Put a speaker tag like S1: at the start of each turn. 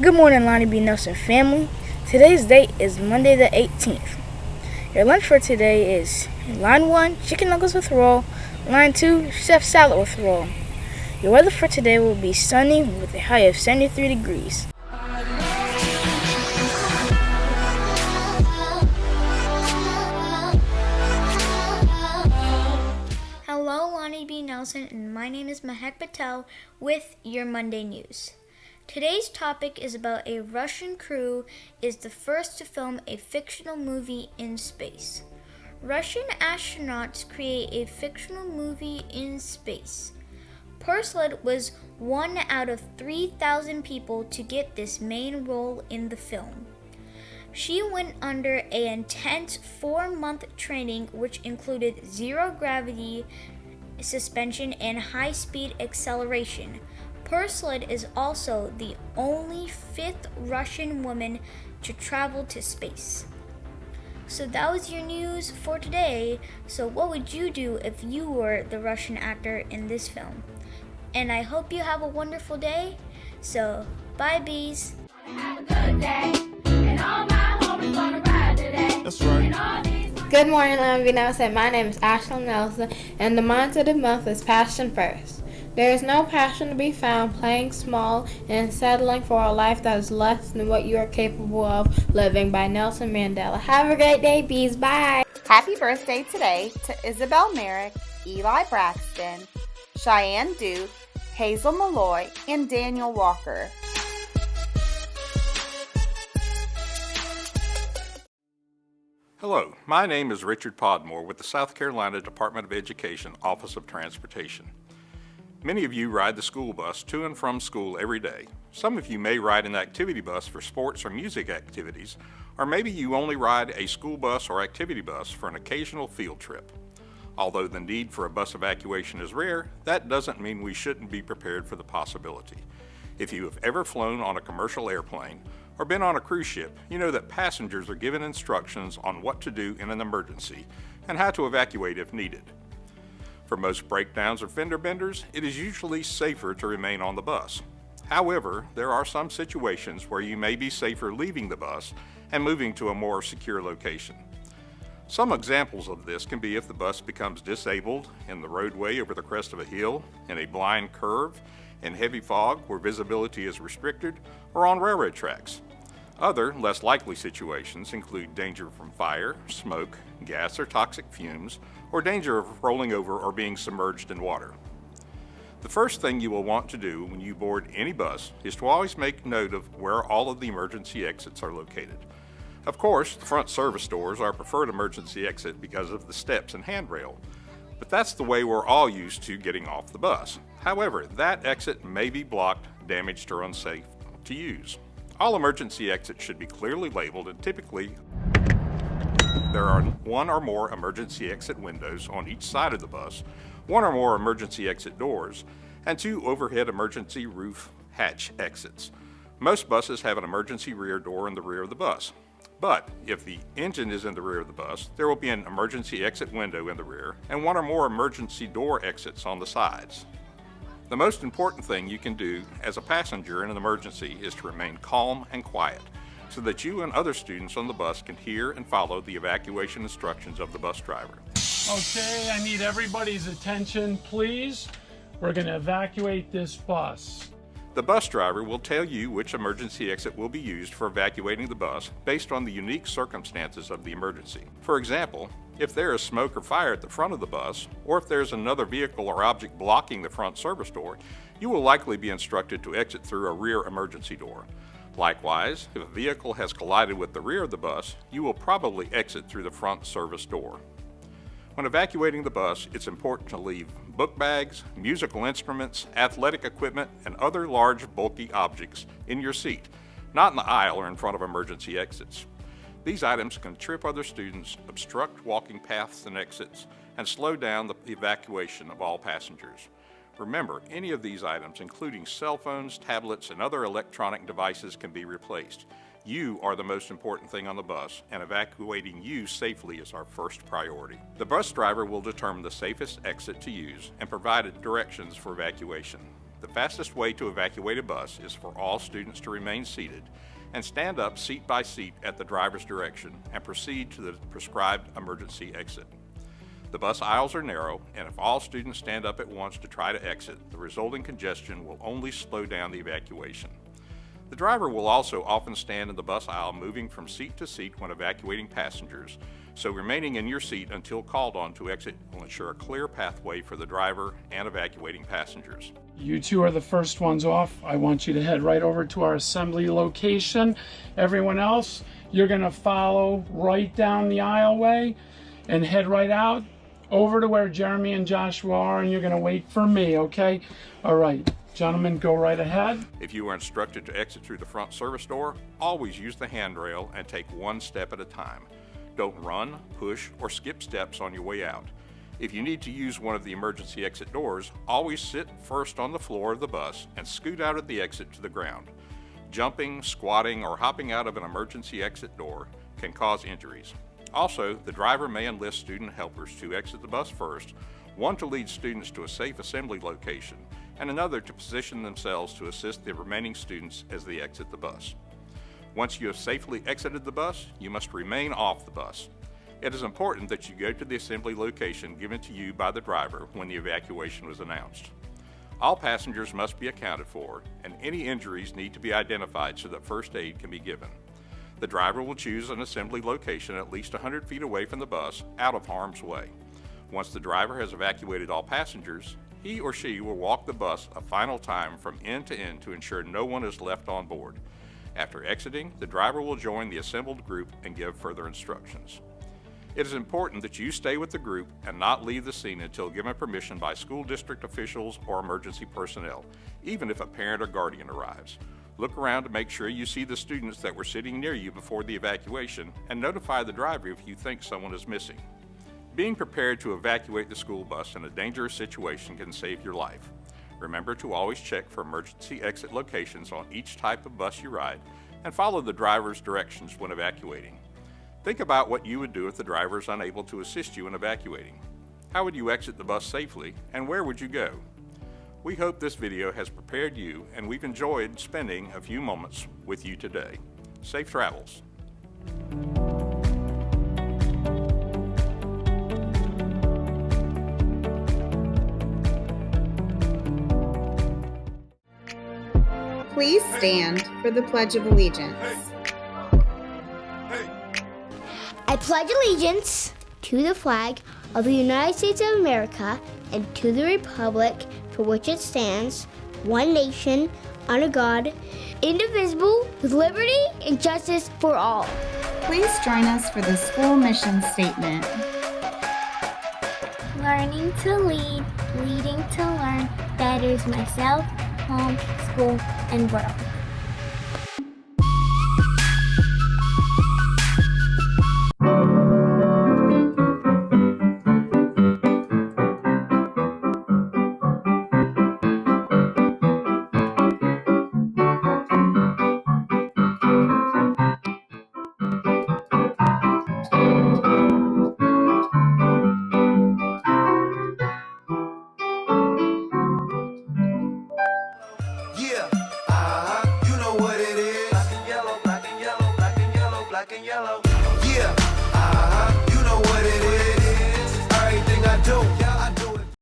S1: Good morning, Lonnie B. Nelson family. Today's date is Monday the 18th. Your lunch for today is line 1, chicken nuggets with roll, line 2, chef salad with roll. Your weather for today will be sunny with a high of 73 degrees.
S2: Hello, Lonnie B. Nelson, and my name is Mahek Patel with your Monday News. Today's topic is about a Russian crew is the first to film a fictional movie in space. Russian astronauts create a fictional movie in space. Perslet was one out of 3,000 people to get this main role in the film. She went under an intense 4-month training which included zero gravity suspension and high-speed acceleration. Perslet is also the only 5th Russian woman to travel to space. So that was your news for today. So what would you do if you were the Russian actor in this film? And I hope you have a wonderful day. So bye, bees.
S3: Have a good day. And all my homies gonna ride today.
S4: That's right.
S5: Good morning, Wlbn. Nelson. My name is Ashley Nelson, and the mantra of the month is passion first. There is no passion to be found playing small and settling for a life that is less than what you are capable of living by Nelson Mandela. Have a great day, bees. Bye.
S6: Happy birthday today to Isabel Merrick, Eli Braxton, Cheyenne Duke, Hazel Malloy, and Daniel Walker.
S4: Hello, my name is Richard Podmore with the South Carolina Department of Education Office of Transportation. Many of you ride the school bus to and from school every day. Some of you may ride an activity bus for sports or music activities, or maybe you only ride a school bus or activity bus for an occasional field trip. Although the need for a bus evacuation is rare, that doesn't mean we shouldn't be prepared for the possibility. If you have ever flown on a commercial airplane or been on a cruise ship, you know that passengers are given instructions on what to do in an emergency and how to evacuate if needed. For most breakdowns or fender benders, it is usually safer to remain on the bus. However, there are some situations where you may be safer leaving the bus and moving to a more secure location. Some examples of this can be if the bus becomes disabled in the roadway over the crest of a hill, in a blind curve, in heavy fog where visibility is restricted, or on railroad tracks. Other, less likely situations include danger from fire, smoke, gas or toxic fumes, or danger of rolling over or being submerged in water. The first thing you will want to do when you board any bus is to always make note of where all of the emergency exits are located. Of course, the front service doors are our preferred emergency exit because of the steps and handrail, but that's the way we're all used to getting off the bus. However, that exit may be blocked, damaged, or unsafe to use. All emergency exits should be clearly labeled, and typically there are one or more emergency exit windows on each side of the bus, one or more emergency exit doors, and 2 overhead emergency roof hatch exits. Most buses have an emergency rear door in the rear of the bus. But if the engine is in the rear of the bus, there will be an emergency exit window in the rear and one or more emergency door exits on the sides. The most important thing you can do as a passenger in an emergency is to remain calm and quiet so that you and other students on the bus can hear and follow the evacuation instructions of the bus driver.
S7: Okay, I need everybody's attention, please. We're going to evacuate this bus.
S4: The bus driver will tell you which emergency exit will be used for evacuating the bus based on the unique circumstances of the emergency. For example, if there is smoke or fire at the front of the bus, or if there's another vehicle or object blocking the front service door, you will likely be instructed to exit through a rear emergency door. Likewise, if a vehicle has collided with the rear of the bus, you will probably exit through the front service door. When evacuating the bus, it's important to leave book bags, musical instruments, athletic equipment, and other large, bulky objects in your seat, not in the aisle or in front of emergency exits. These items can trip other students, obstruct walking paths and exits, and slow down the evacuation of all passengers. Remember, any of these items, including cell phones, tablets, and other electronic devices, can be replaced. You are the most important thing on the bus, and evacuating you safely is our first priority. The bus driver will determine the safest exit to use and provide directions for evacuation. The fastest way to evacuate a bus is for all students to remain seated and stand up seat by seat at the driver's direction and proceed to the prescribed emergency exit. The bus aisles are narrow, and if all students stand up at once to try to exit, the resulting congestion will only slow down the evacuation. The driver will also often stand in the bus aisle moving from seat to seat when evacuating passengers, so remaining in your seat until called on to exit will ensure a clear pathway for the driver and evacuating passengers.
S7: You two are the first ones off. I want you to head right over to our assembly location. Everyone else, you're going to follow right down the aisleway and head right out over to where Jeremy and Joshua are, and you're going to wait for me, okay? All right. Gentlemen, go right ahead.
S4: If you are instructed to exit through the front service door, always use the handrail and take one step at a time. Don't run, push, or skip steps on your way out. If you need to use one of the emergency exit doors, always sit first on the floor of the bus and scoot out at the exit to the ground. Jumping, squatting, or hopping out of an emergency exit door can cause injuries. Also, the driver may enlist student helpers to exit the bus first, one to lead students to a safe assembly location, and another to position themselves to assist the remaining students as they exit the bus. Once you have safely exited the bus, you must remain off the bus. It is important that you go to the assembly location given to you by the driver when the evacuation was announced. All passengers must be accounted for, and any injuries need to be identified so that first aid can be given. The driver will choose an assembly location at least 100 feet away from the bus, out of harm's way. Once the driver has evacuated all passengers, he or she will walk the bus a final time from end to end to ensure no one is left on board. After exiting, the driver will join the assembled group and give further instructions. It is important that you stay with the group and not leave the scene until given permission by school district officials or emergency personnel, even if a parent or guardian arrives. Look around to make sure you see the students that were sitting near you before the evacuation and notify the driver if you think someone is missing. Being prepared to evacuate the school bus in a dangerous situation can save your life. Remember to always check for emergency exit locations on each type of bus you ride and follow the driver's directions when evacuating. Think about what you would do if the driver is unable to assist you in evacuating. How would you exit the bus safely, and where would you go? We hope this video has prepared you, and we've enjoyed spending a few moments with you today. Safe travels.
S6: Please stand for the Pledge of Allegiance.
S2: I pledge allegiance to the flag of the United States of America and to the republic for which it stands, one nation, under God, indivisible, with liberty and justice for all.
S6: Please join us for the school mission statement.
S8: Learning to lead, leading to learn, betters myself, home, school, and world.
S9: You know what it is. Black and yellow, black and yellow, black and yellow, black and yellow.